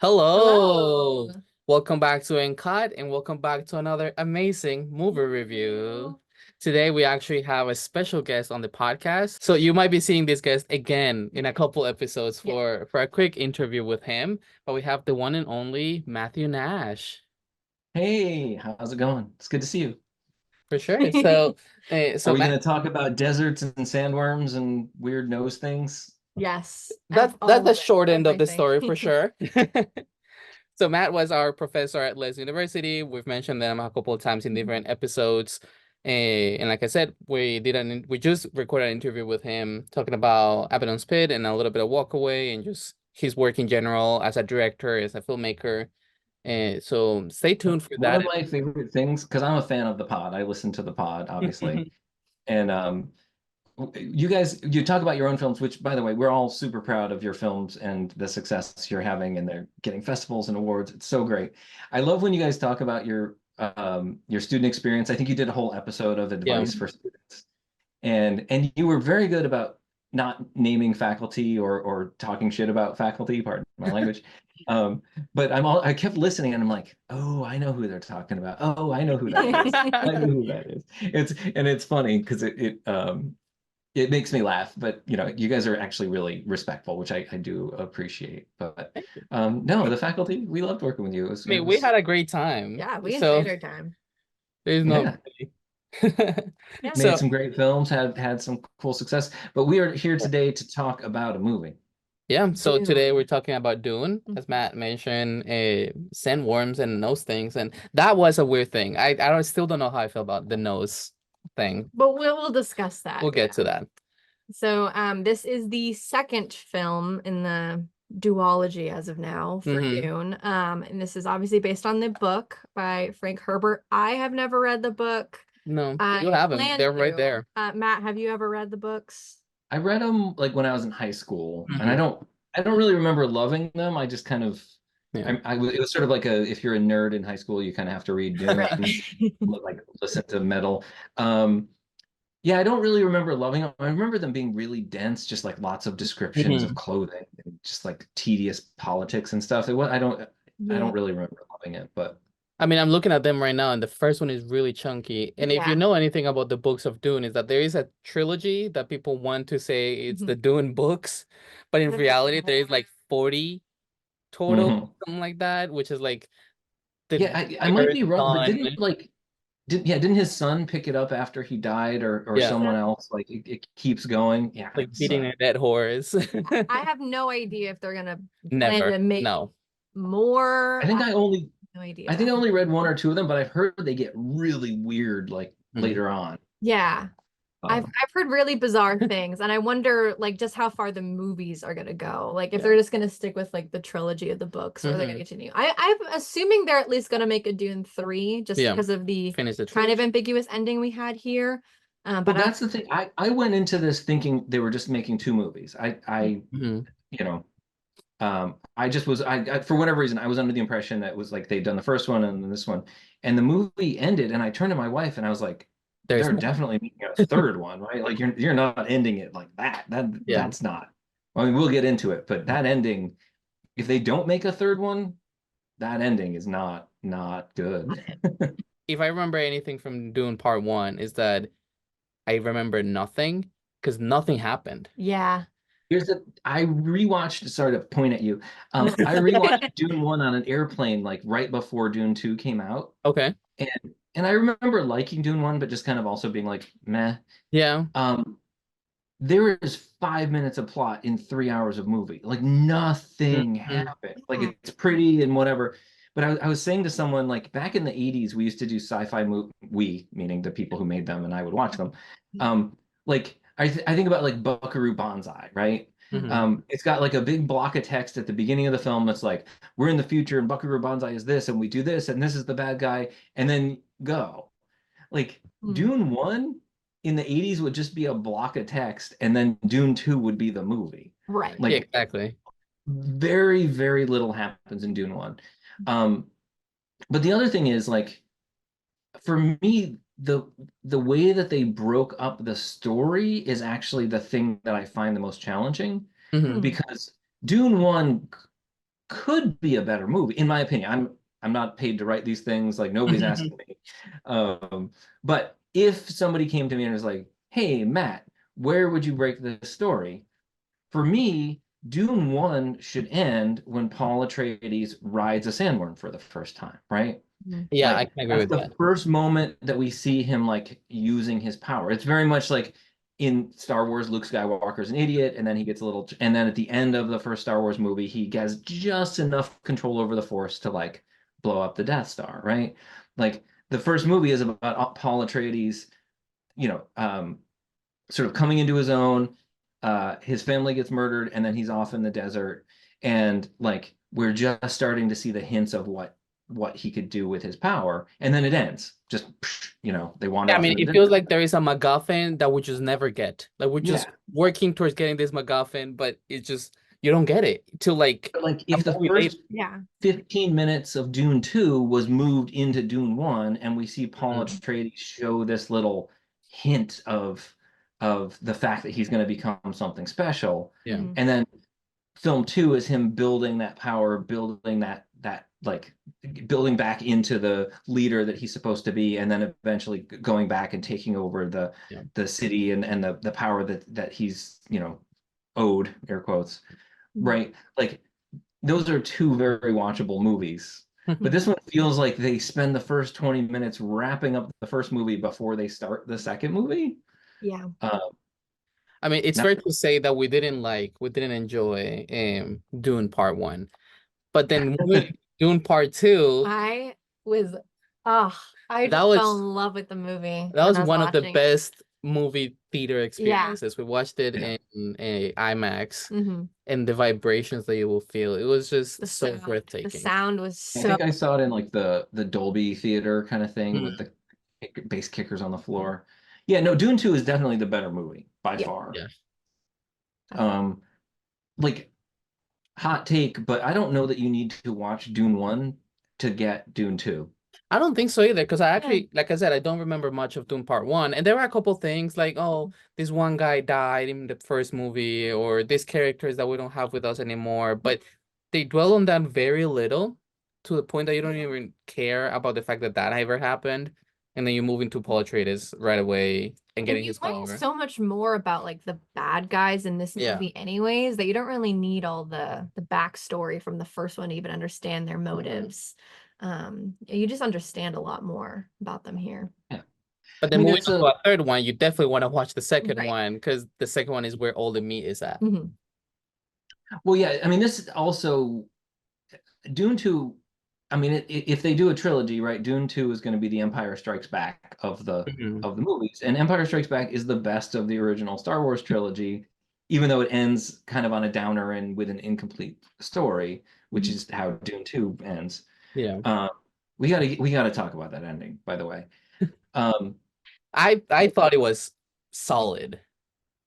Hello. Hello. Welcome back to Encut and welcome back to another amazing movie review. Today we actually have a special guest on the podcast. So you might be seeing this guest again in a couple episodes Yeah. for a quick interview with him, but we have the one and only Matthew Nash. Hey, how's it going? It's good to see you. For sure. So Are so we Matt, going to talk about deserts and sandworms and weird nose things? Yes. that's All the of it. short end of the Everything. story for sure. So Matt was our professor at Les University. We've mentioned them a couple of times in different episodes. And like I said, we just recorded an interview with him talking about Abaddon's Pit and a little bit of Walkaway and just his work in general as a director, as a filmmaker. And so stay tuned for One that. of my favorite things, because I'm a fan of the pod. I listen to the pod, obviously. And you guys, you talk about your own films, which, by the way, we're all super proud of your films and the success you're having, and they're getting festivals and awards. It's so great. I love when you guys talk about your student experience. I think you did a whole episode of Yeah. advice for students, and you were very good about not naming faculty or talking shit about faculty, pardon my language. Um, but I kept listening and I'm like, oh, I know who they're talking about. Oh, I know who that is. I know who that is. It's funny because it makes me laugh, but you guys are actually really respectful, which I do appreciate. But no, the faculty, we loved working with you. It was, I it mean, we was had a great time. Yeah, we So enjoyed our time. there's no yeah, Yeah. made so some great films, had some cool success. But we are here today to talk about a movie. yeah, so today we're Dune. talking about Dune, Mhm. as Matt mentioned, sandworms and nose things, and that was a weird thing. Still don't know how I feel about the nose thing. But we'll discuss that. We'll Yeah. get to that. So this is the second film in the duology as of now for Hmm. Dune. And this is obviously based on the book by Frank Herbert. I have never read the book. No, you I have them. plan They're right to. there. Matt, have you ever read the books? I read them like when I was in high school, and I Hmm. don't I don't really remember loving them. I just kind of Yeah. it was sort of like a if you're a nerd in high school, you kind of have to read Dune, Right. like listen to metal. Um, yeah, I don't really remember loving them. I remember them being really dense, just like lots of descriptions of Hmm. clothing and just like tedious politics and stuff. It was I Yeah. don't really remember loving it, but I mean, I'm looking at them right now, and the first one is really chunky. And if you Yeah. know anything about the books of Dune, is that there is a trilogy that people want to say it's the Mhm. Dune books, but in But there's reality, there is more. like 40 total, Mhm. something like that, which is like Yeah, the I might third be wrong, but son. didn't his son pick it up after he died or Yeah, someone So else? Like it keeps going. Yeah, like it's beating a dead horse. I have no idea if they're gonna plan Never. to make No. more. I I think have I only no I think idea. I only read one or two of them, but I've heard they get really weird like Mhm. later on. Yeah. I've Um, I've heard really bizarre things, and I wonder like just how far the movies are gonna go. Like if Yeah. they're just gonna stick with like the trilogy of the books, or they're gonna Hmm. continue. I'm assuming they're at least gonna make a Dune 3 just Yeah. because of the Finish the kind of trilogy. ambiguous ending we had here. well, But I that's the thing. I went into this thinking they were just making two movies. Hmm. You know, I just was I for whatever reason I was under the impression that it was like they'd done the first one and then this one, and the movie ended, and I turned to my wife and I was like, There's they're more. definitely making a third one, right? Like you're not ending it like that. Yeah. That's not. I mean, we'll get into it, but that ending, if they don't make a third one, that ending is not good. If I remember anything from Dune Part 1 is that I remember nothing because nothing happened. yeah. I rewatched, sorry to point at you. I rewatched Dune 1 on an airplane like right before Dune 2 came out. Okay. And and I remember liking Dune 1, but just kind of also being like, meh. Yeah. Um, there is 5 minutes of plot in 3 hours of movie. Like nothing Mhm. happened. Like it's pretty and whatever. But I was saying to someone like back in the 80s, we used to do sci-fi we, meaning the people who made them, and I would watch them. Like I think about like Buckaroo Banzai, right? Mhm. It's got like a big block of text at the beginning of the film that's like, we're in the future and Buckaroo Banzai is this, and we do this, and this is the bad guy, and then go. Like Mm. Dune 1 in the 80s would just be a block of text, and then Dune 2 would be the movie. Right. Yeah, Like exactly. very, very little happens in Dune 1. Um, but the other thing is like for me, the way that they broke up the story is actually the thing that I find the most challenging Hmm. Hmm. because Dune 1 could be a better movie, in my opinion. I'm not paid to write these things, like nobody's asking me. But if somebody came to me and was like, hey, Matt, where would you break this story? For me, Dune 1 should end when Paul Atreides rides a sandworm for the first time, right? Yeah, I Like can agree that's with the that. first moment that we see him like using his power. It's very much like in Star Wars, Luke Skywalker's an idiot, and then he gets a little, and then at the end of the first Star Wars movie, he gets just enough control over the Force to like blow up the Death Star, right? Like the first movie is about Paul Atreides, you know, sort of coming into his own. His family gets murdered, and then he's off in the desert, and like we're just starting to see the hints of what he could do with his power, and then it ends. Just they wander Yeah, I off mean, into it the feels desert. like there is a MacGuffin that we just never get. Like we're just Yeah, working towards getting this MacGuffin, but it's just you don't get it till like but like a if the movie later. first Yeah. 15 minutes of Dune 2 was moved into Dune 1, and we see Paul Mhm. Atreides show this little hint of the fact that he's going to become something special, Yeah. Mhm. and then film 2 is him building that power, building that like building back into the leader that he's supposed to be, and then eventually going back and taking over Yeah. the city and the power that he's owed, air quotes, Mhm. right? Like those are two very watchable movies. But this one feels like they spend the first 20 minutes wrapping up the first movie before they start the second movie. Yeah. Uh, I mean, it's now, fair to say that we didn't enjoy Dune Part 1. But then Dune Part 2, I was, oh, I that just fell was in love with the movie that when was I was one of the watching it. best movie theater Yeah. experiences. We watched it yeah. in a IMAX, hmm and the vibrations that you will feel, it was just The so sound, the breathtaking. sound was I so, think I saw it in like the Dolby theater kind of thing with Mm, the bass kickers on the floor. Yeah, no, Dune 2 is definitely the better movie by yeah. far. yeah. Um, like hot take, but I don't know that you need to watch Dune 1 to get Dune 2. I don't think so either, because I Yeah. actually, like I said, I don't remember much of Dune Part 1. And there were a couple things like, oh, this one guy died in the first movie, or this characters that we don't have with us anymore. But they dwell on that very little, to the point that you don't even care about the fact that that ever happened. And then you move into Paul Atreides right away and And getting you his learn power. so much more about like the bad guys in this Yeah. movie anyways, that you don't really need all the backstory from the first one to even understand their motives. You just understand a lot more about them here. Yeah. But I then mean, moving it's on a to a third one, you definitely want to watch the second Right. one, because the second one is where all the meat is at. Mhm. well, yeah. I mean, this is also Dune 2. I mean, if they do a trilogy, right? Dune 2 is going to be the Empire Strikes Back Mhm. of the movies, and Empire Strikes Back is the best of the original Star Wars trilogy, even though it ends kind of on a downer and with an incomplete story, which Mhm. is how Dune 2 ends. Yeah. Um, we gotta talk about that ending, by the way. Um, I thought it was solid.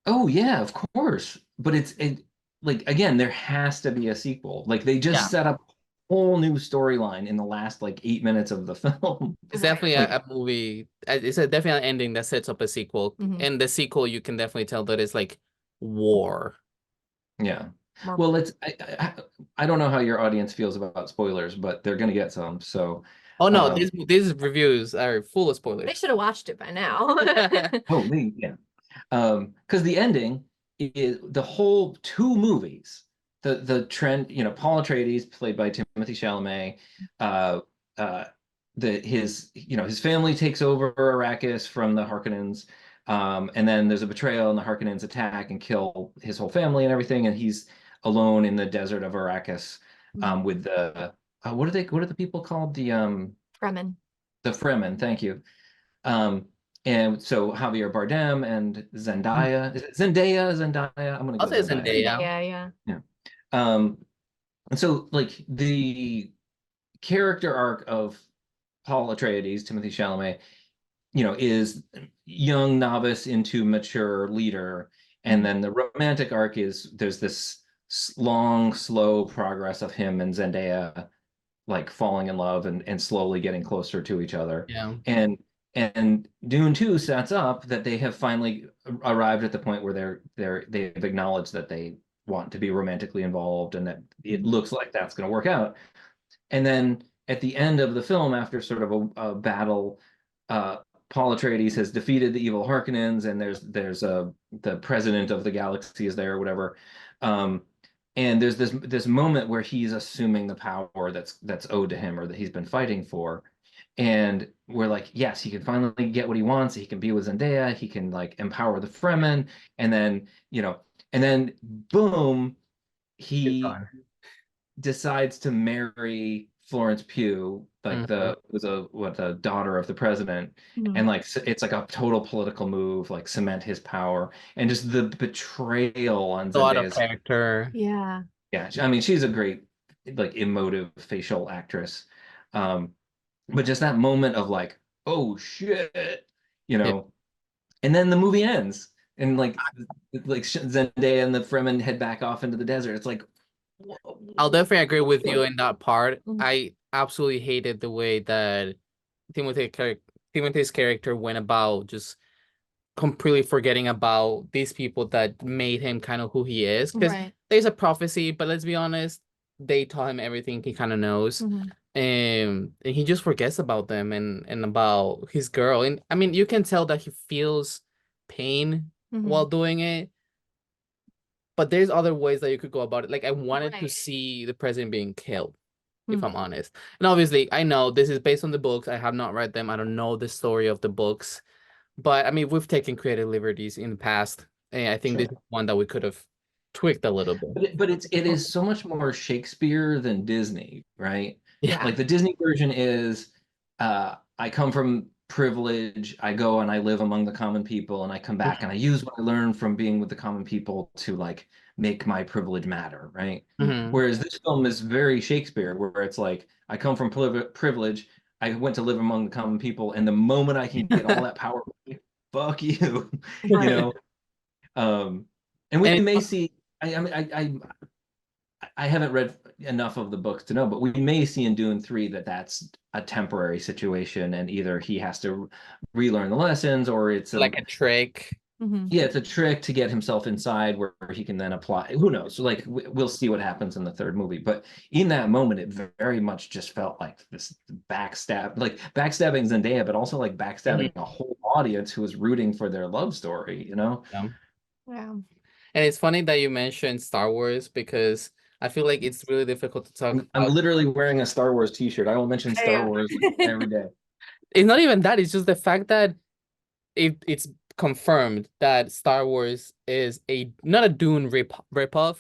oh yeah, of course, but it like again, there has to be a sequel. Like they Yeah. just set up a whole new storyline in the last like 8 minutes of the film. It's Right. definitely Like, a movie. It's a definitely an ending that sets up a sequel. Mhm. And the sequel, you can definitely tell that it's like war. yeah. More- Well, I don't know how your audience feels about spoilers, but they're gonna get some. So, Oh no, um, these reviews are full of They spoilers. should have watched it by now. oh, yeah. Because the ending is the whole two movies. The trend, Paul Atreides, played by Timothy Chalamet, uh, uh, his family takes over Arrakis from the Harkonnens, and then there's a betrayal, and the Harkonnens attack and kill his whole family and everything, and he's alone in the desert of Arrakis, with the what are the people called? Fremen. The Fremen, thank you. Um, and so Javier Bardem and Zendaya. Is it Zendaya? Zendaya? I'm gonna I'll go say Zendaya. Zendaya. Yeah. Yeah. Um, and so like the character arc of Paul Atreides, Timothy Chalamet, is young novice into mature leader, and then the romantic arc is there's this long, slow progress of him and Zendaya like falling in love and slowly getting closer to each other. Yeah. And Dune 2 sets up that they have finally arrived at the point where they've acknowledged that they want to be romantically involved, and that it looks like that's going to work out. And then at the end of the film, after sort of a battle, Paul Atreides has defeated the evil Harkonnens, and there's the president of the galaxy is there, or whatever. And there's this moment where he's assuming the power that's owed to him, or that he's been fighting for. And we're like, yes, he can finally get what he wants. He can be with Zendaya. He can like empower the Fremen, and then and then boom, he decides to marry Florence Pugh, like the daughter of the president, and like it's like a total political move, like cement his power, and just the betrayal on A lot of Zendaya's character. Yeah. Yeah, I mean, she's a great, like, emotive facial actress. But just that moment of like, oh shit, Yeah. and then the movie ends, and like Zendaya and the Fremen head back off into the desert. It's like, I'll definitely agree with you in that part. Mhm. I absolutely hated the way that Timothy's character went about just completely forgetting about these people that made him kind of who he is. Because Right. there's a prophecy, but let's be honest, they taught him everything he kind of knows. Mhm. And he just forgets about them and about his girl. And I mean, you can tell that he feels pain while doing it. But there's other ways that you could go about it. Like I wanted to Right. see the president being killed, if I'm honest. And obviously, I know this is based on the books. I have not read them. I don't know the story of the books. But I mean, we've taken creative liberties in the past, and I think this is one that we could have tweaked a little bit. but it is so much more Shakespeare than Disney, right? Yeah. Like the Disney version is, I come from privilege, I go and I live among the common people, and I come back and I use what I learned from being with the common people to like make my privilege matter, right? Mhm. Whereas this film is very Shakespeare, where it's like, I come from privilege, I went to live among the common people, and the moment I can get all that power, fuck you, you know? And we And may see, I mean, I haven't read enough of the books to know, but we may see in Dune 3 that that's a temporary situation, and either he has to relearn the lessons, or it's like a trick. yeah, it's a trick to get himself inside where he can then apply. Who knows? So like we'll see what happens in the third movie. But in that moment, it very much just felt like this backstabbing Zendaya, but also like backstabbing a whole audience who was rooting for their love story, Yeah. Yeah. And it's funny that you mentioned Star Wars because I feel like it's really difficult to talk I'm about. literally wearing a Star Wars t-shirt. I will mention Star Wars like, every day. It's not even that, it's just the fact that it's confirmed that Star Wars is not a Dune ripoff,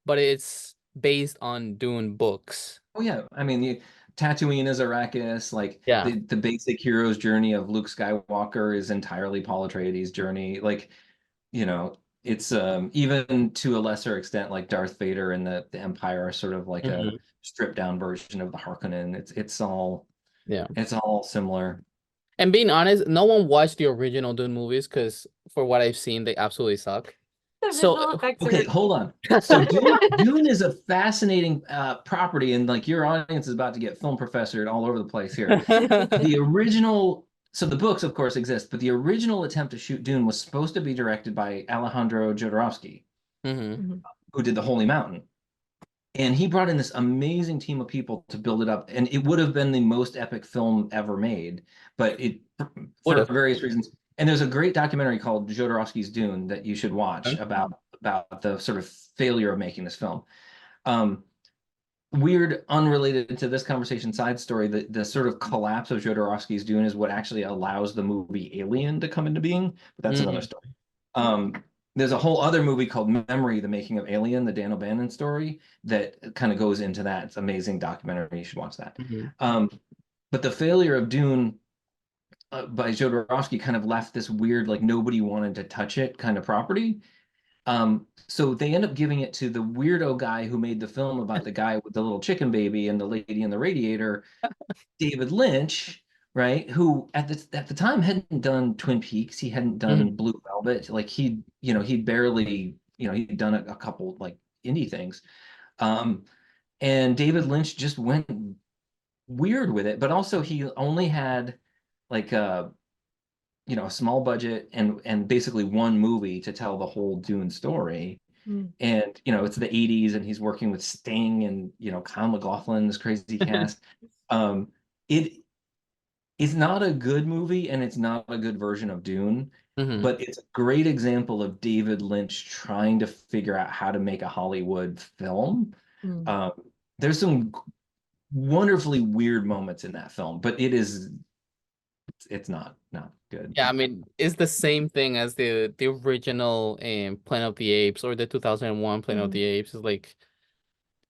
but it's based on Dune books. Oh yeah, I mean, Tatooine is Arrakis. Like Yeah. the basic hero's journey of Luke Skywalker is entirely Paul Atreides' journey. Like, it's even to a lesser extent, like Darth Vader and the Empire are sort of like a Mhm. stripped down version of the Harkonnen. It's all Yeah. similar. And being honest, no one watched the original Dune movies because for what I've seen, they absolutely suck. The So visual effects Okay, are hold on. So Dune is a fascinating property, and like your audience is about to get film professored all over the place here. The original, so the books, of course, exist, but the original attempt to shoot Dune was supposed to be directed by Alejandro Jodorowsky, who did The Holy Mountain. And he brought in this amazing team of people to build it up, and it would have been the most epic film ever made, but it for Would've. various reasons. And there's a great documentary called Jodorowsky's Dune that you should watch about the sort of failure of making this film. Weird, unrelated to this conversation side story, the sort of collapse of Jodorowsky's Dune is what actually allows the movie Alien to come into being, but that's another story. There's a whole other movie called Memory, the Making of Alien, the Dan O'Bannon story, that kind of goes into that. It's an amazing documentary. You should watch that. But the failure of Dune by Jodorowsky kind of left this weird, like nobody wanted to touch it kind of property. So they end up giving it to the weirdo guy who made the film about the guy with the little chicken baby and the lady in the radiator, David Lynch, right? Who at the time hadn't done Twin Peaks, he hadn't done Blue Velvet, like he'd barely, he'd done a couple like indie things. And David Lynch just went weird with it, but also he only had like a small budget and basically one movie to tell the whole Dune story. Mm. And it's the 80s, and he's working with Sting and Kyle MacLachlan, this crazy cast. It is not a good movie, and it's not a good version of Dune, Hmm. but it's a great example of David Lynch trying to figure out how to make a Hollywood film. Mm. Um, there's some wonderfully weird moments in that film, but it's not good. Yeah, I mean, it's the same thing as the original Planet of the Apes or the 2001 Planet of Mm. the Apes. It's like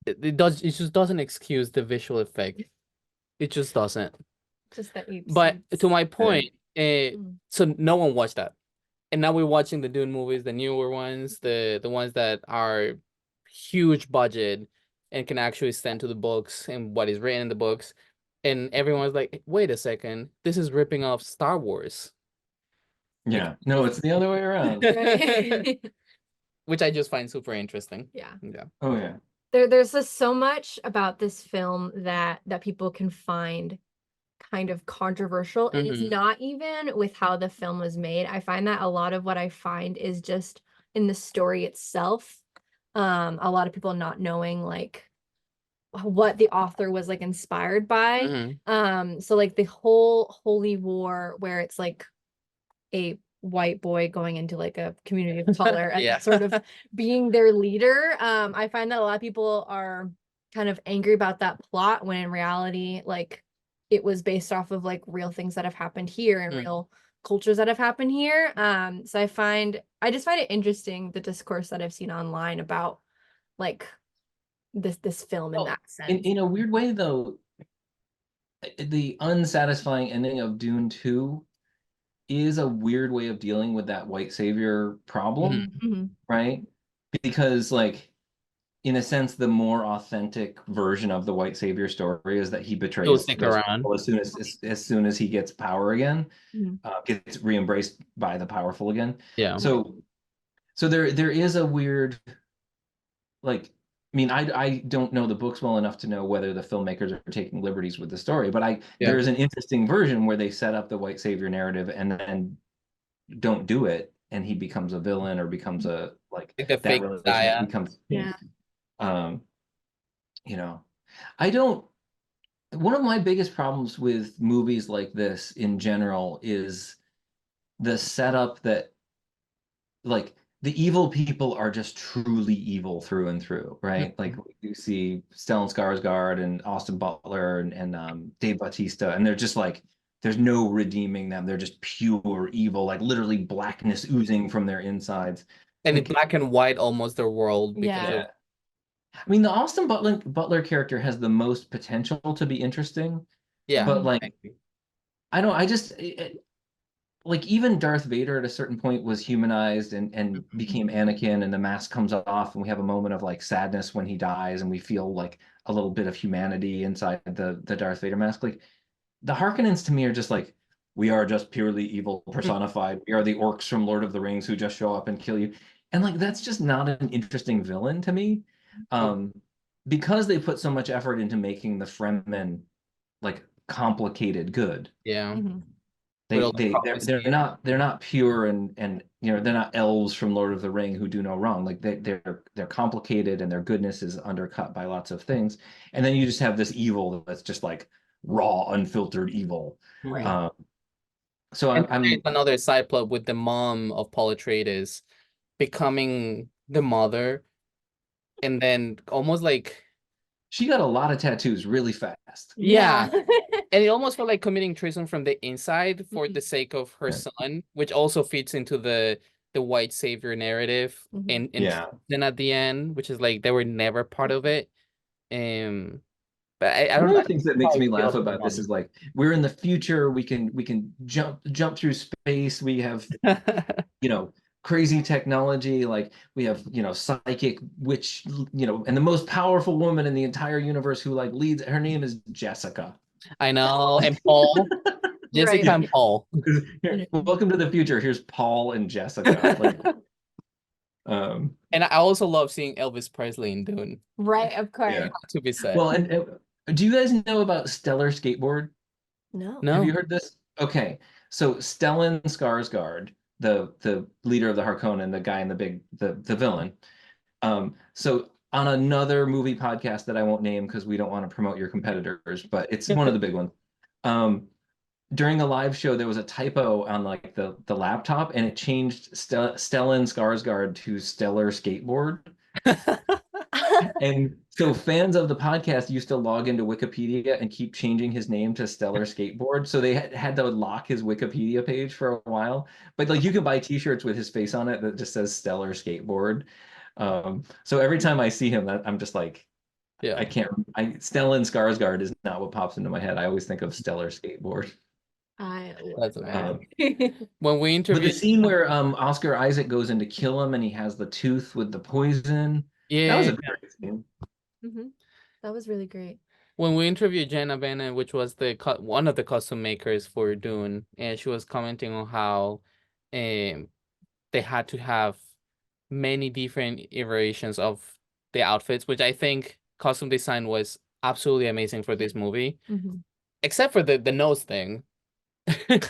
it just doesn't excuse the visual effect. It just doesn't. Just the ape But to suits. my point, Mm. so no one watched that. And now we're watching the Dune movies, the newer ones, the ones that are huge budget and can actually stand to the books and what is written in the books. And everyone's like, wait a second, this is ripping off Star Wars. Yeah, no, it's the other way around. Right. Which I just find super interesting. Yeah. Yeah. Oh yeah. There's just so much about this film that people can find kind of controversial, and it's Mhm. not even with how the film was made. I find that a lot of what I find is just in the story itself. A lot of people not knowing like what the author was like inspired by. So like the whole Holy War, where it's like a white boy going into like a community of color and Yeah. sort of being their leader. I find that a lot of people are kind of angry about that plot when in reality, like it was based off of like real things that have happened here and real cultures that have happened here. So I just find it interesting, the discourse that I've seen online about like this film in Well, that sense. in a weird way though, the unsatisfying ending of Dune 2 is a weird way of dealing with that white savior problem, Mhm. right? Because like in a sense, the more authentic version of the white savior story is that he He'll betrays stick those around. people as soon as he gets power again, Mhm. gets re-embraced by the powerful again. Yeah. So there is a weird, like, I mean, I don't know the books well enough to know whether the filmmakers are taking liberties with the story, but Yeah. there's an interesting version where they set up the white savior narrative and then don't do it, and he becomes a villain or becomes a like Like the that fake relationship Messiah. becomes Yeah. um you know I don't one of my biggest problems with movies like this in general is the setup that like the evil people are just truly evil through and through, right? Like you see Stellan Skarsgård and Austin Butler and Dave Bautista, and they're just like there's no redeeming them. They're just pure evil, like literally blackness oozing from their insides. And in Like, black and white, almost their world because Yeah. of I mean, the Austin Butler character has the most potential to be interesting, yeah. but like I agree. I don't. I just like even Darth Vader at a certain point was humanized and became Anakin, and the mask comes off, and we have a moment of like sadness when he dies, and we feel like a little bit of humanity inside the Darth Vader mask. Like the Harkonnens to me are just like we are just purely evil personified. We are the orcs from Lord of the Rings who just show up and kill you, and like that's just not an interesting villain to me, um, because they put so much effort into making the Fremen like complicated good. Yeah. Mhm. With They all the they they're, prophecy. they're not pure and they're not elves from Lord of the Ring who do no wrong. Like they're complicated and their goodness is undercut by lots of things. And then you just have this evil that's just like raw, unfiltered evil. Right. Uh, so And I'm there's another side plot with the mom of Paul Atreides becoming the mother, and then almost like she got a lot of tattoos really fast. yeah, and it almost felt like committing treason from the inside for Mhm. the sake of her Yeah. son, which also fits into the white savior narrative Mhm. and Yeah. then at the end, which is like they were never part of it. But I One don't of know the things that how makes I me feel laugh about the about this mom. is like we're in the future. We can jump through space. We have crazy technology. Like we have psychic witch. And the most powerful woman in the entire universe who like leads. Her name is Jessica. I know, and Paul, Jessica Right. and Paul. Here, welcome to the future. Here's Paul and Jessica. Like, And I also love seeing Elvis Presley in Dune, Right, of course. yeah. to be said. Well, and do you guys know about Stellar Skateboard? No. Have you No. heard this? Okay, so Stellan Skarsgård, the leader of the Harkonnen, the guy in the villain, So on another movie podcast that I won't name because we don't want to promote your competitors, but it's one of the big ones. Um, during a live show, there was a typo on like the laptop, and it changed Stellan Skarsgård to Stellar Skateboard. And so fans of the podcast used to log into Wikipedia and keep changing his name to Stellar Skateboard. So they had to lock his Wikipedia page for a while. But like you can buy t-shirts with his face on it that just says Stellar Skateboard. So every time I see him, I'm just like, Yeah. Stellan Skarsgård is not what pops into my head. I always think of Stellar Skateboard. I That's love amazing. that. When we But the interviewed, scene where Oscar Isaac goes in to kill him and he has the tooth with the poison, that was yeah, a great scene. Mhm. That was really great. when we interviewed Jenna Bennett, which was one of the costume makers for Dune, and she was commenting on how they had to have many different iterations of the outfits, which I think costume design was absolutely amazing for this movie, Mhm. except for the nose thing. Which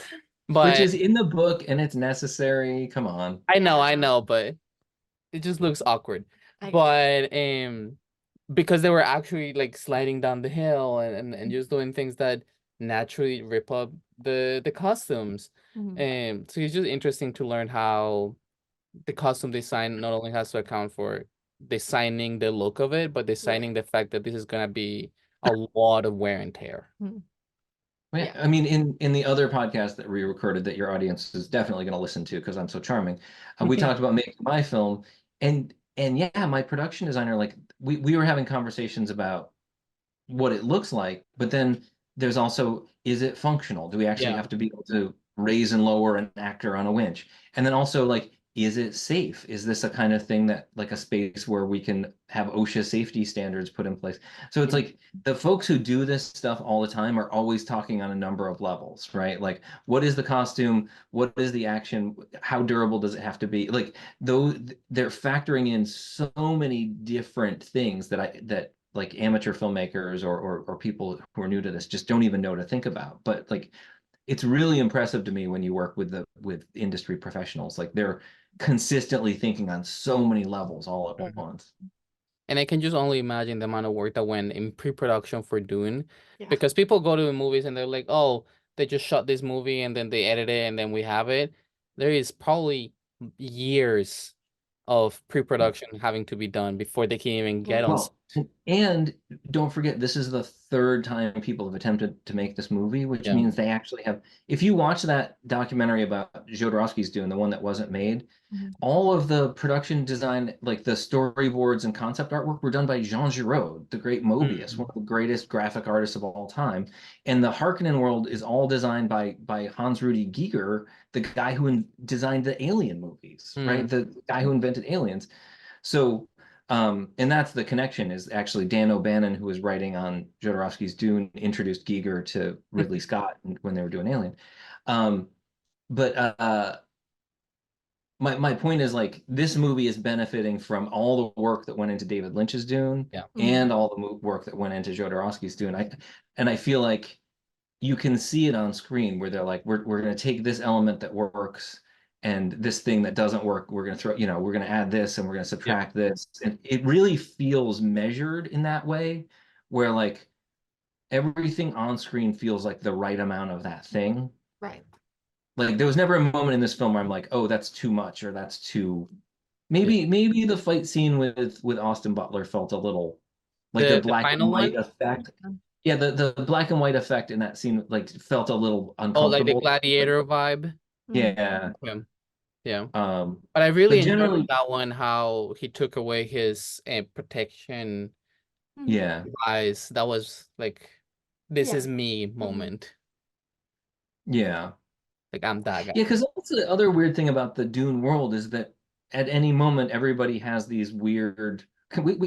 But is in the book and it's necessary. Come on. I Yeah. know, but it just looks awkward. I agree. But because they were actually like sliding down the hill and just doing things that naturally rip up the costumes. Mhm. So it's just interesting to learn how the costume design not only has to account for designing the look of it, but designing the fact that this is gonna be a lot of wear and tear. Mhm. Yeah, Yeah. I mean, in the other podcast that we recorded that your audience is definitely going to listen to because I'm so charming, we talked about making my film, and yeah, my production designer, like we were having conversations about what it looks like, but then there's also, is it functional? Do we actually Yeah. have to be able to raise and lower an actor on a winch? And then also like, is it safe? Is this a kind of thing that like a space where we can have OSHA safety standards put in place? So it's like the folks who do this stuff all the time are always talking on a number of levels, right? Like, what is the costume? What is the action? How durable does it have to be? Like, though they're factoring in so many different things that like amateur filmmakers or people who are new to this just don't even know to think about. But like it's really impressive to me when you work with industry professionals. Like they're consistently thinking on so many levels all at Mhm. once. And I can just only imagine the amount of work that went in pre-production for Dune, Yeah. because people go to the movies and they're like, "Oh, they just shot this movie and then they edit it and then we have it." There is probably years of pre-production having to be done before they can even get on. Well, and don't forget, this is the third time people have attempted to make this movie, which Yeah. means they actually have. If you watch that documentary about Jodorowsky's Dune, the one that wasn't made, Mhm. all of the production design, like the storyboards and concept artwork, were done by Jean Giraud, the great Mobius, one of the greatest graphic artists of all time. And the Harkonnen world is all designed by Hans Rudy Giger, the guy who designed the Alien movies, right? Mm. The guy who invented Aliens. So, and that's the connection is actually Dan O'Bannon, who was writing on Jodorowsky's Dune, introduced Giger to Ridley Scott when they were doing Alien. But my point is like this movie is benefiting from all the work that went into David Lynch's Dune Yeah. and all the work that went into Jodorowsky's Dune. I feel like you can see it on screen where they're like, we're going to take this element that works and this thing that doesn't work, we're going to throw, we're going to add this and we're going to Yeah. subtract this. And it really feels measured in that way, where like everything on screen feels like the right amount of that thing. Right. Like there was never a moment in this film where I'm like, oh, that's too much or that's too. Yeah. Maybe the fight scene with Austin Butler felt a little like the The black and final white one? effect. Yeah, the black and white effect in that scene like felt a little Oh, like the uncomfortable. gladiator vibe. Mhm. Yeah. Yeah. Yeah. Um, But I but really enjoyed generally, that one, how he took away his protection Mhm. yeah, eyes. That was like, this Yeah. is me moment. yeah. Like, I'm that guy. Yeah, because that's the other weird thing about the Dune world is that at any moment everybody has these weird.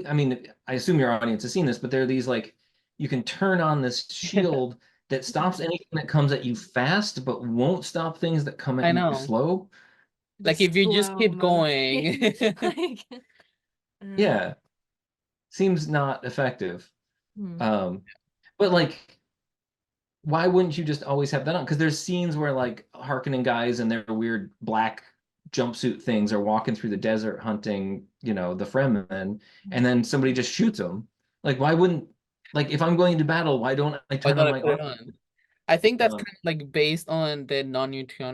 I mean, I assume your audience has seen this, but there are these like you can turn on this shield that stops anything that comes at you fast, but won't stop things that come at I you know. slow. Like, The if you just slow keep going. motion. Like, Yeah, seems not effective. hmm. Um, but like, why wouldn't you just always have that on? Because there's scenes where like Harkonnen guys and their weird black jumpsuit things are walking through the desert hunting, you know, the Fremen, and then somebody just shoots them. Like, why wouldn't, like, if I'm going into battle, why don't I Why turn don't on I my put it armor? on? I think that's Uh, kind of like based on the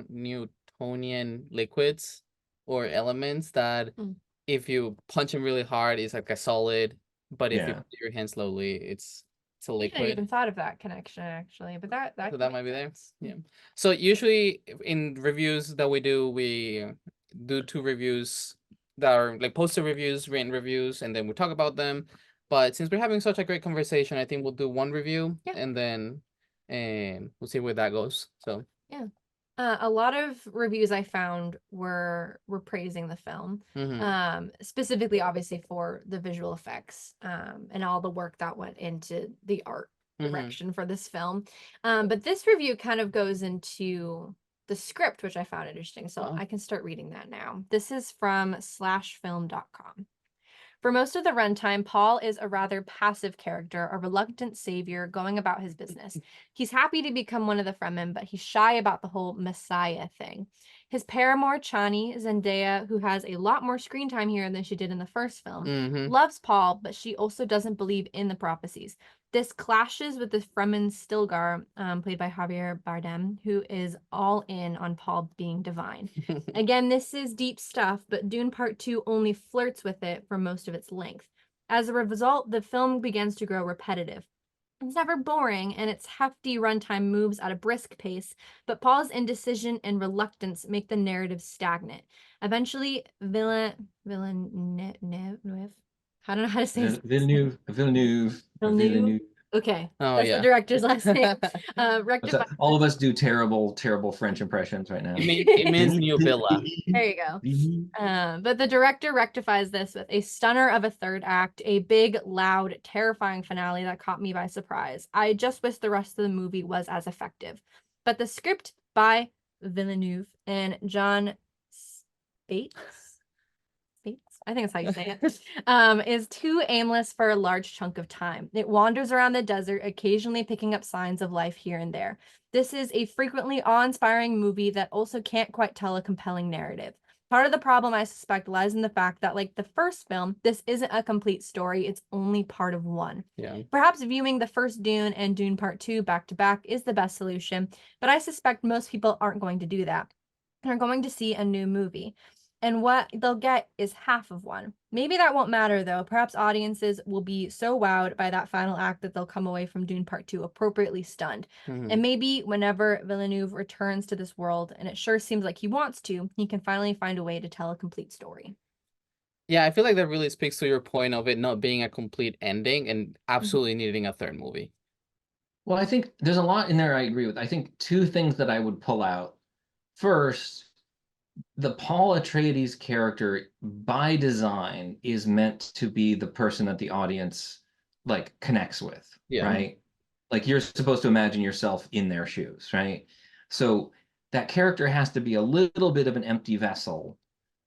Newtonian liquids or elements that Mm. if you punch them really hard, it's like a solid, but if you yeah. put your hand slowly, it's a I hadn't even liquid. thought of that connection actually, but that So could that make might be there. sense. Yeah. So usually in reviews that we do 2 reviews that are like poster reviews, written reviews, and then we talk about them. But since we're having such a great conversation, I think we'll do 1 review Yeah. and we'll see where that goes. So Yeah. A lot of reviews I found were praising the film. Specifically obviously for the visual effects and all the work that went into the art direction for this film. But this review kind of goes into the script, which I found interesting. So Wow. I can start reading that now. This is from slashfilm.com. For most of the runtime, Paul is a rather passive character, a reluctant savior going about his business. He's happy to become one of the Fremen, but he's shy about the whole Messiah thing. His paramour, Chani, Zendaya, who has a lot more screen time here than she did in the first film, loves Paul, but she also doesn't believe in the prophecies. This clashes with the Fremen Stilgar, played by Javier Bardem, who is all in on Paul being divine. Again, this is deep stuff, but Dune Part 2 only flirts with it for most of its length. As a result, the film begins to grow repetitive. It's never boring, and its hefty runtime moves at a brisk pace, but Paul's indecision and reluctance make the narrative stagnant. Eventually, Villeneuve, I don't know how to say his Villeneuve. Villeneuve. Okay, Oh that's the yeah. director's last name. What's that? Rectifies All this. of us do terrible, terrible French impressions right now. It means new villa. There you go. But the director rectifies this with a stunner of a third act, a big, loud, terrifying finale that caught me by surprise. I just wish the rest of the movie was as effective. But the script by Villeneuve and John Spates, I think that's how you say it, is too aimless for a large chunk of time. It wanders around the desert, occasionally picking up signs of life here and there. This is a frequently awe-inspiring movie that also can't quite tell a compelling narrative. Part of the problem, I suspect, lies in the fact that, like the first film, this isn't a complete story. It's only part of one. Yeah. Perhaps viewing the first Dune and Dune Part 2 back to back is the best solution, but I suspect most people aren't going to do that. They're going to see a new movie. And what they'll get is half of one. Maybe that won't matter though. Perhaps audiences will be so wowed by that final act that they'll come away from Dune Part 2 appropriately stunned. And maybe whenever Villeneuve returns to this world, and it sure seems like he wants to, he can finally find a way to tell a complete story. Yeah, I feel like that really speaks to your point of it not being a complete ending and absolutely needing a third movie. Well, I think there's a lot in there I agree with. I think 2 things that I would pull out. First, the Paul Atreides character by design is meant to be the person that the audience like connects with, Yeah. right? Like you're supposed to imagine yourself in their shoes, right? So that character has to be a little bit of an empty vessel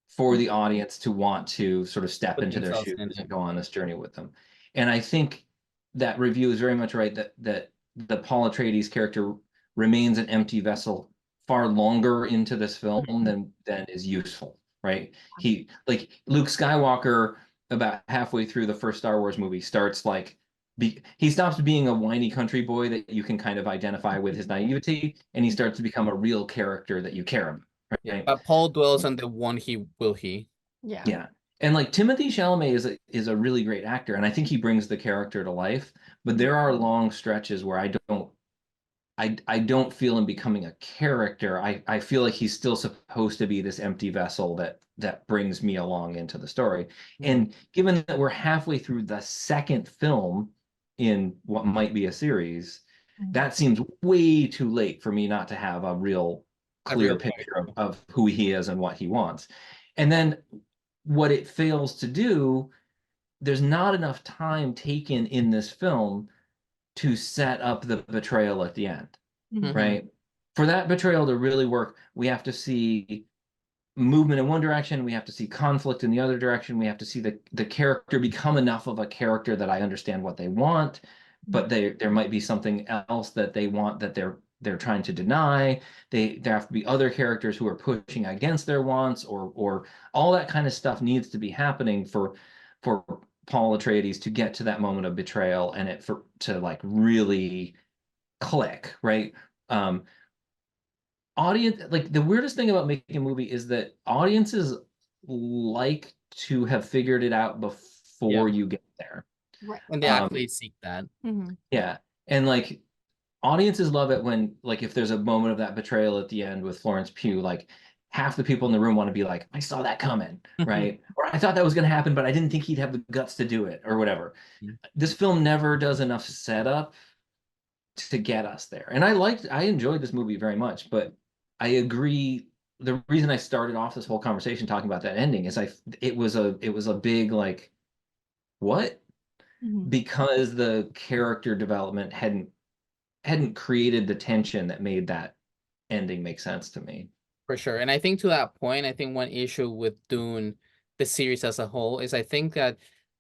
for the audience to want to sort of step Put into their themselves shoes in and it. go on this journey with them. And I think that review is very much right that the Paul Atreides character remains an empty vessel far longer into this film than is useful, right? He like Luke Skywalker about halfway through the first Star Wars movie starts like he stops being a whiny country boy that you can kind of identify with his naivety, and he starts to become a real character that you care about. Yeah. Right? But Paul dwells on the one he will he. Yeah. Yeah. And like Timothy Chalamet is a really great actor, and I think he brings the character to life. But there are long stretches where I don't feel him becoming a character. I feel like he's still supposed to be this empty vessel that brings me along into the story. And given that we're halfway through the second film in what might be a series, that seems way too late for me not to have a real clear picture of who he is and what he wants. And then what it fails to do, there's not enough time taken in this film to set up the betrayal at the end, right? For that betrayal to really work, we have to see movement in one direction, we have to see conflict in the other direction, we have to see the character become enough of a character that I understand what they want, but there might be something else that they want that they're they're trying to deny. There have to be other characters who are pushing against their wants, or all that kind of stuff needs to be happening for Paul Atreides to get to that moment of betrayal, and it for to like really click, right? Um, audience, like the weirdest thing about making a movie is that audiences like to have figured it out before Yeah. you get there. Right. And they Um, actually seek that. yeah, and like audiences love it when, like, if there's a moment of that betrayal at the end with Florence Pugh, like half the people in the room want to be like, I saw that coming, right? Or I thought that was going to happen, but I didn't think he'd have the guts to do it, or whatever. This film never does enough setup to get us there. And I enjoyed this movie very much, but I agree. The reason I started off this whole conversation talking about that ending is it was a big like, what? Because the character development hadn't created the tension that made that ending make sense to me. For sure. And I think to that point, I think one issue with Dune, the series as a whole, is I think that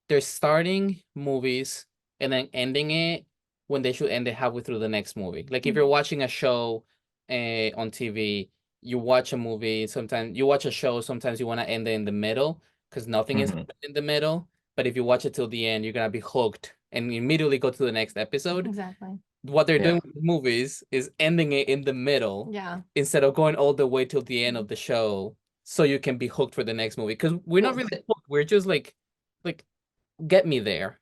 they're starting movies and then ending it when they should end it halfway through the next movie. Like if you're watching a show on TV, you watch a movie, sometimes you watch a show, sometimes you want to end it in the middle because nothing is in the middle. But if you watch it till the end, you're gonna be hooked and immediately go to the next episode. Exactly. What they're Yeah. doing with movies is ending it in the middle Yeah. instead of going all the way till the end of the show so you can be hooked for the next movie. Because we're not really hooked. We're just like get me there.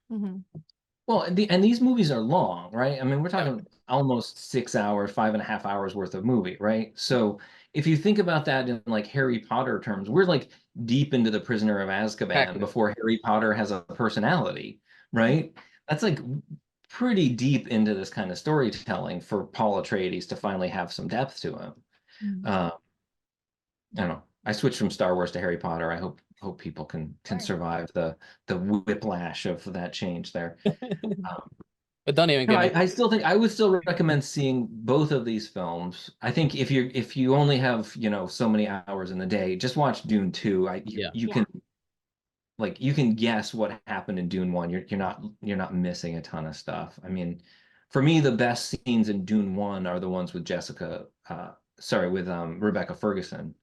Well, and these movies are long, right? I mean, we're talking almost 6 hours, 5.5 hours worth of movie, right? So if you think about that in like Harry Potter terms, we're like deep into the Prisoner of Azkaban Exactly. before Harry Potter has a personality, right? That's like pretty deep into this kind of storytelling for Paul Atreides to finally have some depth to him. I don't know. I switched from Star Wars to Harry Potter. I hope people can survive the whiplash of that change there. But don't even No, get me. I still think I would still recommend seeing both of these films. I think if you only have, so many hours in the day, just watch Dune 2. You can like you can guess what happened in Dune 1. You're not missing a ton of stuff. I mean, for me, the best scenes in Dune 1 are the ones with Rebecca Ferguson.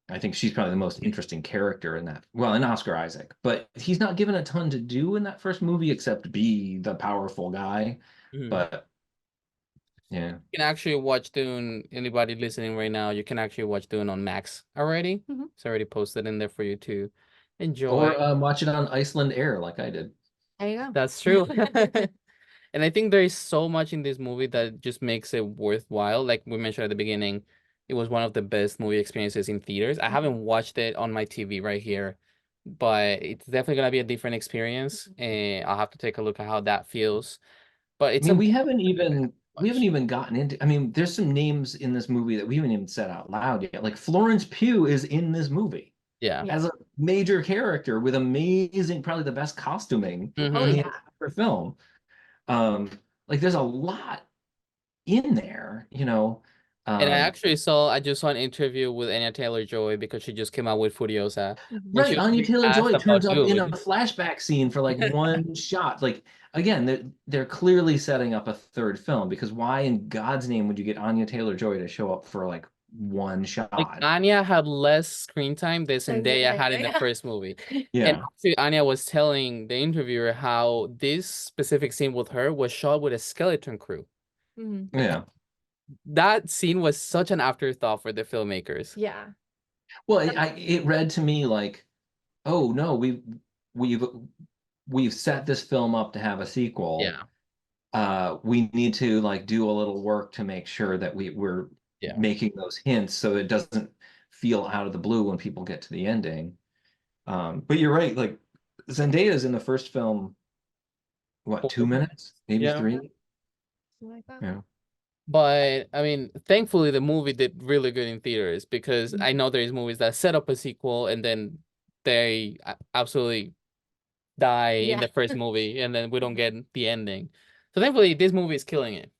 I think she's probably the most interesting character in that. Well, and Oscar Isaac, but he's not given a ton to do in that first movie except be the powerful guy. But yeah, You can actually watch Dune. Anybody listening right now, you can actually watch Dune on Max already. It's already posted in there for you to enjoy. or watch it on Iceland Air like I did. There you go. That's true. And I think there is so much in this movie that just makes it worthwhile. Like we mentioned at the beginning, it was one of the best movie experiences in theaters. I haven't watched it on my TV right here, but it's definitely gonna be a different experience, and I'll have to take a look at how that feels. But it's I mean, we haven't even gotten into. I mean, there's some names in this movie that we haven't even said out loud yet. Like Florence Pugh is in this movie as a major character with amazing, probably the best costuming in the entire film. Like there's a lot in there, And I just saw an interview with Anya Taylor-Joy because she just came out with Furiosa. And she Right, was Anya being asked Taylor-Joy about turns up in a Dune. flashback scene for like one shot. Like again, they're clearly setting up a third film, because why in God's name would you get Anya Taylor-Joy to show up for like one Like shot? Anya had less screen time than Than Zendaya had in the Zendaya. first movie. And Yeah. actually, Anya was telling the interviewer how this specific scene with her was shot with a skeleton crew. Yeah. That scene was such an afterthought for the filmmakers. Yeah. Well, it read to me like, oh no, we've set this film up to have a sequel. We need to like do a little work to make sure that we're making those hints so it doesn't feel out of the blue when people get to the ending. But you're right, like Zendaya's in the first film, what, 2 minutes? Maybe 3? Something like that. Yeah. But I mean, thankfully the movie did really good in theaters, because I know there's movies that set up a sequel and then they absolutely die in the first movie and then we don't get the ending. So thankfully this movie is killing it.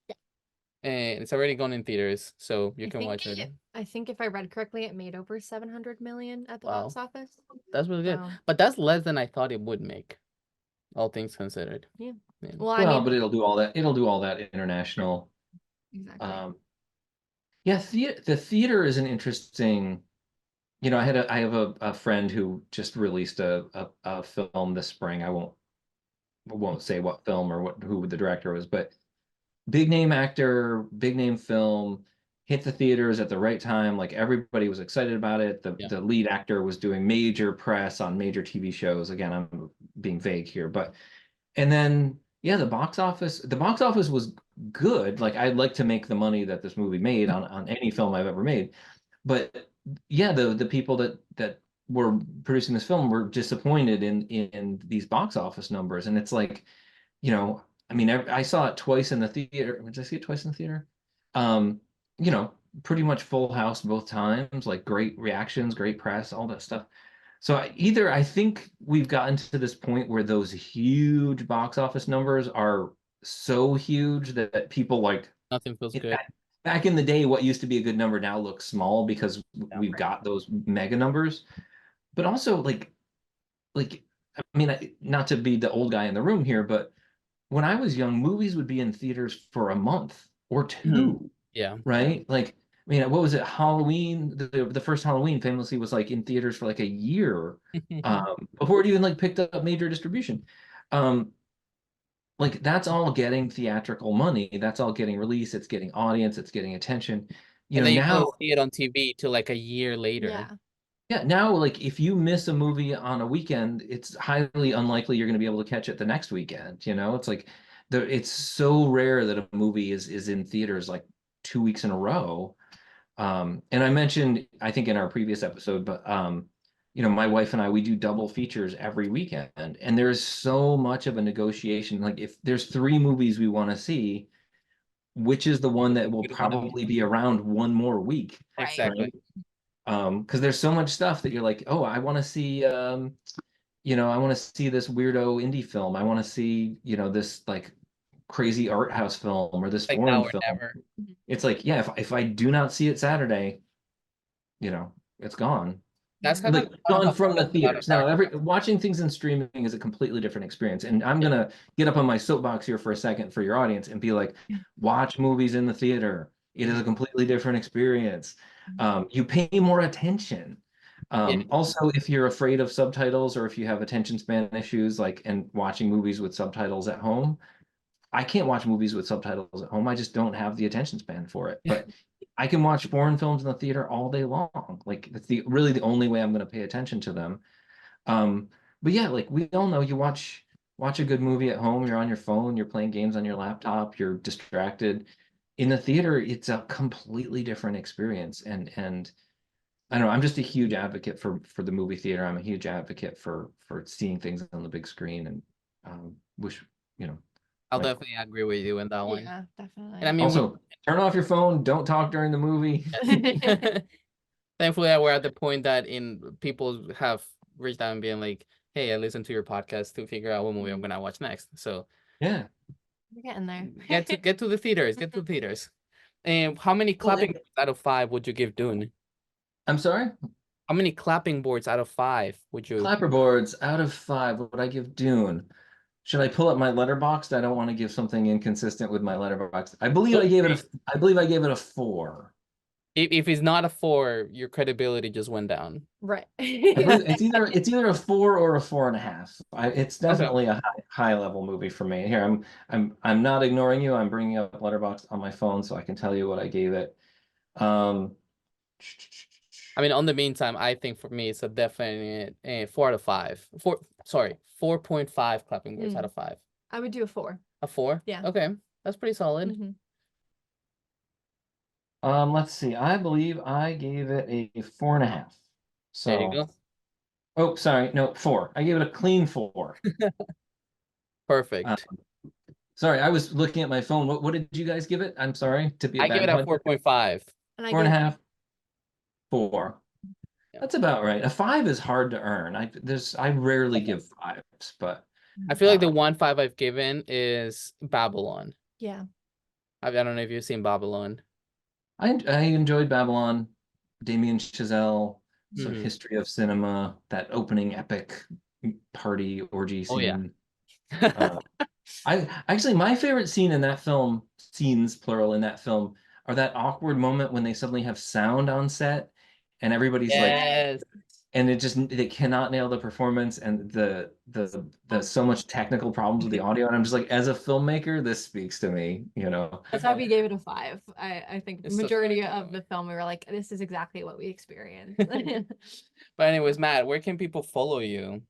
And it's already gone in theaters, so you can watch it. I think if I read correctly, it made over 700 million at the box office. That's really good. But that's less than I thought it would make, all things considered. Yeah. Well, I mean, but it'll do all that international. Exactly. Yeah, the theater is an interesting. I have a friend who just released a film this spring. I won't say what film or who the director was, but big name actor, big name film, hit the theaters at the right time. Like everybody was excited about it. The Yeah. the lead actor was doing major press on major TV shows. Again, I'm being vague here, but and then yeah, the box office was good. Like I'd like to make the money that this movie made on any film I've ever made. But yeah, the people that were producing this film were disappointed in these box office numbers. And it's like, I mean, I saw it twice in the theater. Did I see it twice in the theater? Um, you know, pretty much full house both times, like great reactions, great press, all that stuff. So either I think we've gotten to this point where those huge box office numbers are so huge that people like Nothing feels good. back in the day, what used to be a good number now looks small because Yeah. we've got those mega numbers. But also like I mean, not to be the old guy in the room here, but when I was young, movies would be in theaters for a month or Mhm. two, Yeah. right? Like, I mean, what was it? Halloween, the first Halloween famously was like in theaters for like a year, before it even like picked up major distribution. Um, like that's all getting theatrical money. That's all getting release. It's getting audience. It's getting attention. And then you Now, don't see it on TV till like a year later. Yeah. yeah, now like if you miss a movie on a weekend, it's highly unlikely you're going to be able to catch it the next weekend. It's like it's so rare that a movie is in theaters like 2 weeks in a row. And I mentioned, I think in our previous episode, but my wife and I, we do double features every weekend, and there's so much of a negotiation. Like if there's three movies we want to see, which is the one that will We don't wanna miss. probably be around one more week, Right. Exactly. right? Because there's so much stuff that you're like, oh, I want to see, I want to see this weirdo indie film. I want to see, this like crazy art house film or this Like now foreign or film. never. It's like, yeah, if I do not see it Saturday, it's gone. That's Yeah. kind of Like gone from the a lot of theaters. Now, watching things in streaming is a completely different experience. And I'm gonna get up on my soapbox here for a second for your audience and be like, watch movies in the theater. It is a completely different experience. You pay more attention. Yeah. Also, if you're afraid of subtitles or if you have attention span issues, like and watching movies with subtitles at home, I can't watch movies with subtitles at home. I just don't have the attention span for it. But I can watch foreign films in the theater all day long. Like it's really the only way I'm going to pay attention to them. Um, but yeah, like we all know, you watch a good movie at home. You're on your phone. You're playing games on your laptop. You're distracted. In the theater, it's a completely different experience. And I don't know. I'm just a huge advocate for the movie theater. I'm a huge advocate for seeing things on the big screen, and wish you know I'll like definitely agree with you in that one. Yeah, And I definitely. mean, also turn off your phone. Don't talk during the movie. thankfully, we're at the point that people have reached out and being like, "Hey, I listened to your podcast to figure out what movie I'm gonna watch next." So Yeah. We're getting there. get to the theaters. Get to the theaters. And how many Well, clapping boards out of 5 would you give Dune? I'm sorry. How many clapping boards out of 5 would you? Clapperboards out of 5. What would I give Dune? Should I pull up my letterbox? I don't want to give something inconsistent with my letterbox. I believe I gave it a 4. If it's not a 4, your credibility just went down. Right. I believe it's either a 4 or a 4.5. It's Okay. definitely a high level movie for me. Here, I'm not ignoring you. I'm bringing up letterbox on my phone so I can tell you what I gave it. Um, I mean, on the meantime, I think for me it's a definite 4 out of 5. 4.5 clapping boards out of 5. I would do a 4. A 4? Yeah. Okay, that's pretty solid. Mhm. Let's see. I believe I gave it a 4.5. There you So, go. oh, sorry, no, 4. I gave it a clean 4. Perfect. Sorry, I was looking at my phone. What did you guys give it? I'm sorry to be a I give bad it a punch. 4.5. And I 4.5. 4. Yeah. That's about right. A 5 is hard to earn. I rarely give 5s, but I feel like the 1.5 I've given is Babylon. Yeah. I don't know if you've seen Babylon. I enjoyed Babylon, Damien Chazelle, sort of Mhm. history of cinema, that opening epic party orgy Oh, yeah. scene. Actually, my favorite scene in that film, scenes plural in that film, are that awkward moment when they suddenly have sound on set and everybody's like, Yes. and they cannot nail the performance and the so much technical problems with the audio. And I'm just like, as a filmmaker, this speaks to me, you know. That's why we gave it a 5. I think It's so- majority of the film we were like, this is exactly what we experienced. But anyways, Matt, where can people follow you?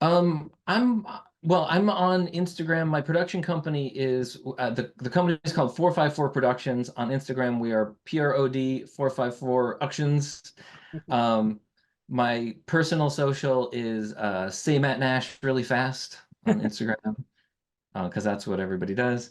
I'm I'm on Instagram. My production company is the company is called 454 Productions. On Instagram, we are PROD 454 Actions. My personal social is say Matt Nash really fast on Instagram because that's what everybody does.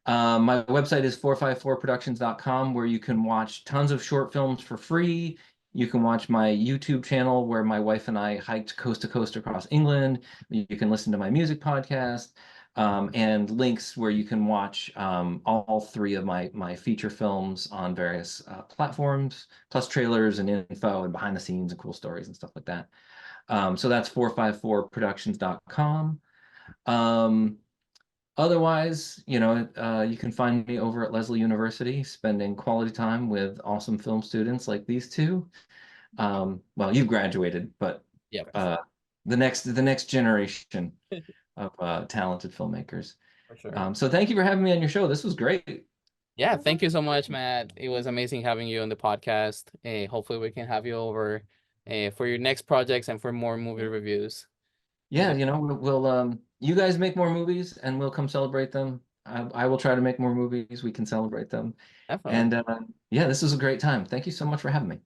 My website is 454productions.com, where you can watch tons of short films for free. You can watch my YouTube channel where my wife and I hiked coast to coast across England. You can listen to my music podcast, and links where you can watch all 3 of my feature films on various platforms, plus trailers and info and behind the scenes and cool stories and stuff like that. So that's 454productions.com. Otherwise, you know, you can find me over at Leslie University, spending quality time with awesome film students like these two. Well, you've graduated, but Yep. the next generation of talented filmmakers. For sure. So thank you for having me on your show. This was great. Yeah, thank you so much, Matt. It was amazing having you on the podcast. Hopefully we can have you over for your next projects and for more movie reviews. Yeah, you know, we'll you guys make more movies and we'll come celebrate them. I will try to make more movies. We can celebrate them. Definitely. And yeah, this was a great time. Thank you so much for having me.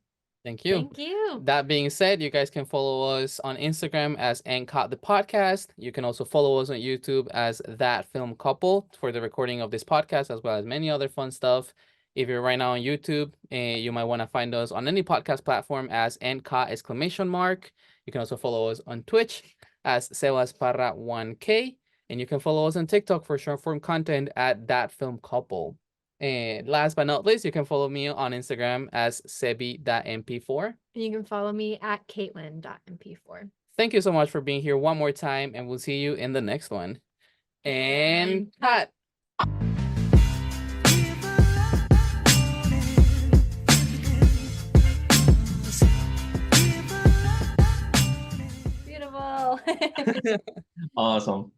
Thank you. Thank you. That being said, you guys can follow us on Instagram as NCOT the podcast. You can also follow us on YouTube as That Film Couple for the recording of this podcast, as well as many other fun stuff. If you're right now on YouTube, you might want to find us on any podcast platform as NCOT !. You can also follow us on Twitch as SebasParra1K, and you can follow us on TikTok for short form content at That Film Couple. And last but not least, you can follow me on Instagram as sebi.mp4. You can follow me at caitlin.mp4. Thank you so much for being here one more time, and we'll see you in the next one. And cut. Beautiful. Awesome.